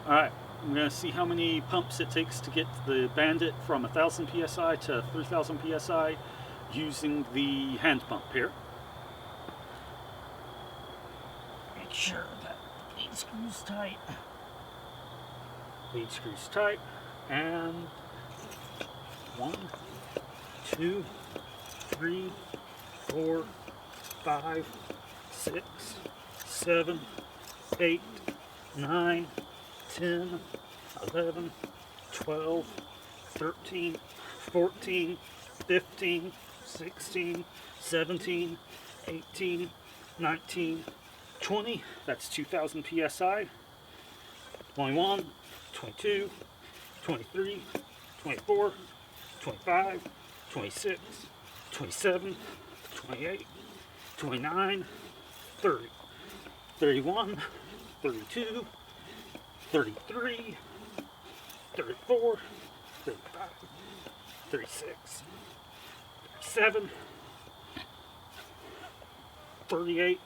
Alright, I'm going to see how many pumps it takes to get the Bandit from 1000 psi to 3000 psi using the hand pump here. Make sure that the lead screw's tight. Lead screw's tight, and 1, 2, 3, 4, 5, 6, 7, 8, 9, 10, 11, 12, 13, 14, 15, 16, 17, 18, 19, 20, that's 2000 psi, 21, 22, 23, 24, 25, 26, 27, 28, 29, 30, 31, 32, 33, 34, 35, 36, 37, 38,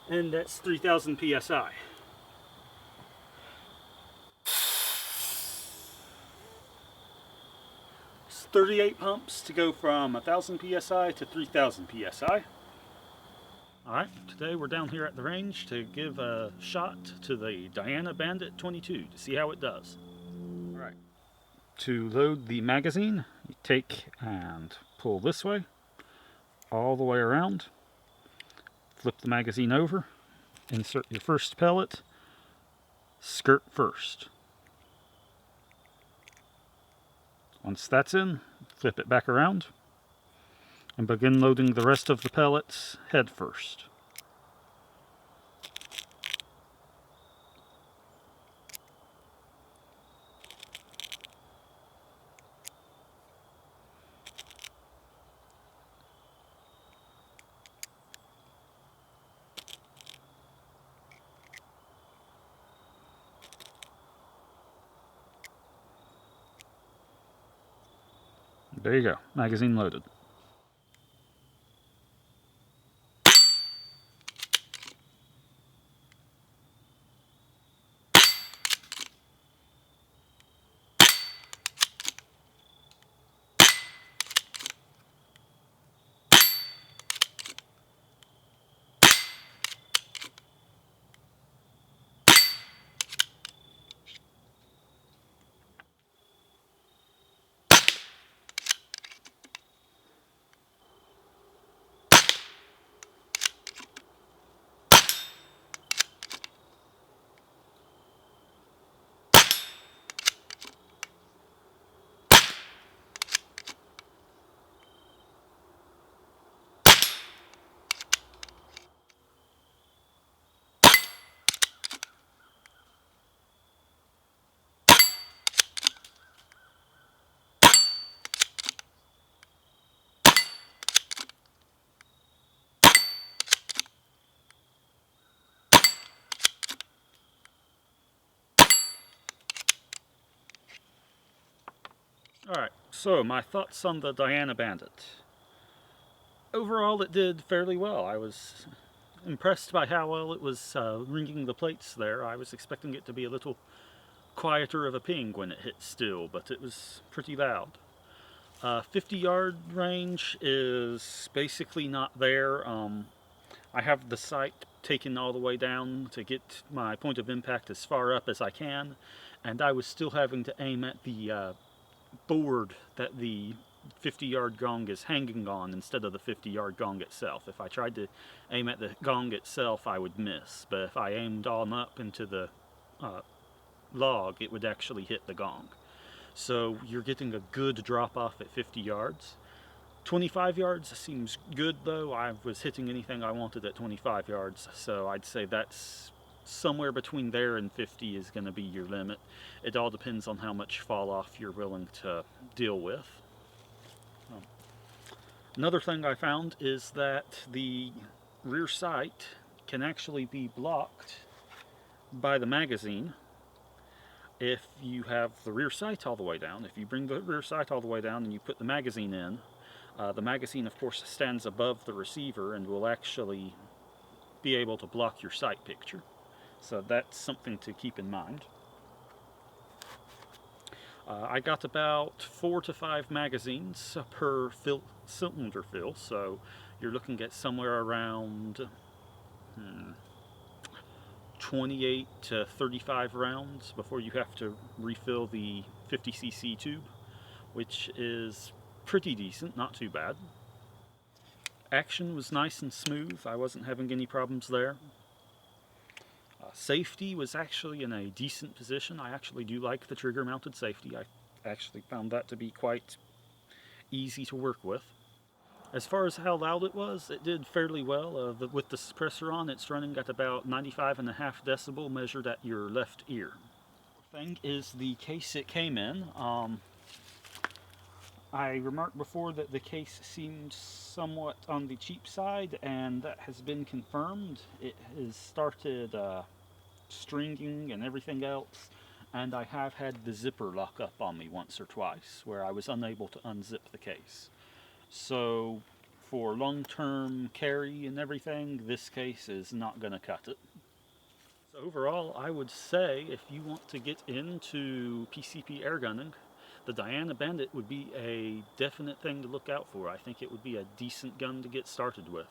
and that's 3000 psi. It's 38 pumps to go from 1000 psi to 3000 psi. Alright, today we're down here at the range to give a shot to the Diana Bandit 22 to see how it does. Alright, to load the magazine, you take and pull this way, all the way around, flip the magazine over, insert your first pellet, skirt first. Once that's in, flip it back around, and begin loading the rest of the pellets head first. There you go, magazine loaded. Alright, so my thoughts on the Diana Bandit. Overall, it did fairly well. I was impressed by how well it was ringing the plates there. I was expecting it to be a little quieter of a ping when it hit still, but it was pretty loud. 50-yard range is basically not there. I have the sight taken all the way down to get my point of impact as far up as I can, and I was still having to aim at the board that the 50-yard gong is hanging on instead of the 50-yard gong itself. If I tried to aim at the gong itself, I would miss, but if I aimed on up into the log, it would actually hit the gong. So you're getting a good drop off at 50 yards. 25 yards seems good though. I was hitting anything I wanted at 25 yards, so I'd say that's somewhere between there and 50 is going to be your limit. It all depends on how much fall off you're willing to deal with. Another thing I found is that the rear sight can actually be blocked by the magazine if you have the rear sight all the way down. If you bring the rear sight all the way down and you put the magazine in, the magazine of course stands above the receiver and will actually be able to block your sight picture. So that's something to keep in mind. I got about 4 to 5 magazines per cylinder fill, so you're looking at somewhere around 28 to 35 rounds before you have to refill the 50cc tube, which is pretty decent, not too bad. Action was nice and smooth. I wasn't having any problems there. Safety was actually in a decent position. I actually do like the trigger mounted safety. I actually found that to be quite easy to work with. As far as how loud it was, it did fairly well. With the suppressor on, it's running at about 95.5 decibel measured at your left ear. Thing is the case it came in. I remarked before that the case seemed somewhat on the cheap side, and that has been confirmed. It has started stringing and everything else, and I have had the zipper lock up on me once or twice where I was unable to unzip the case. So for long-term carry and everything, this case is not going to cut it. So overall, I would say if you want to get into PCP airgunning, the Diana Bandit would be a definite thing to look out for. I think it would be a decent gun to get started with.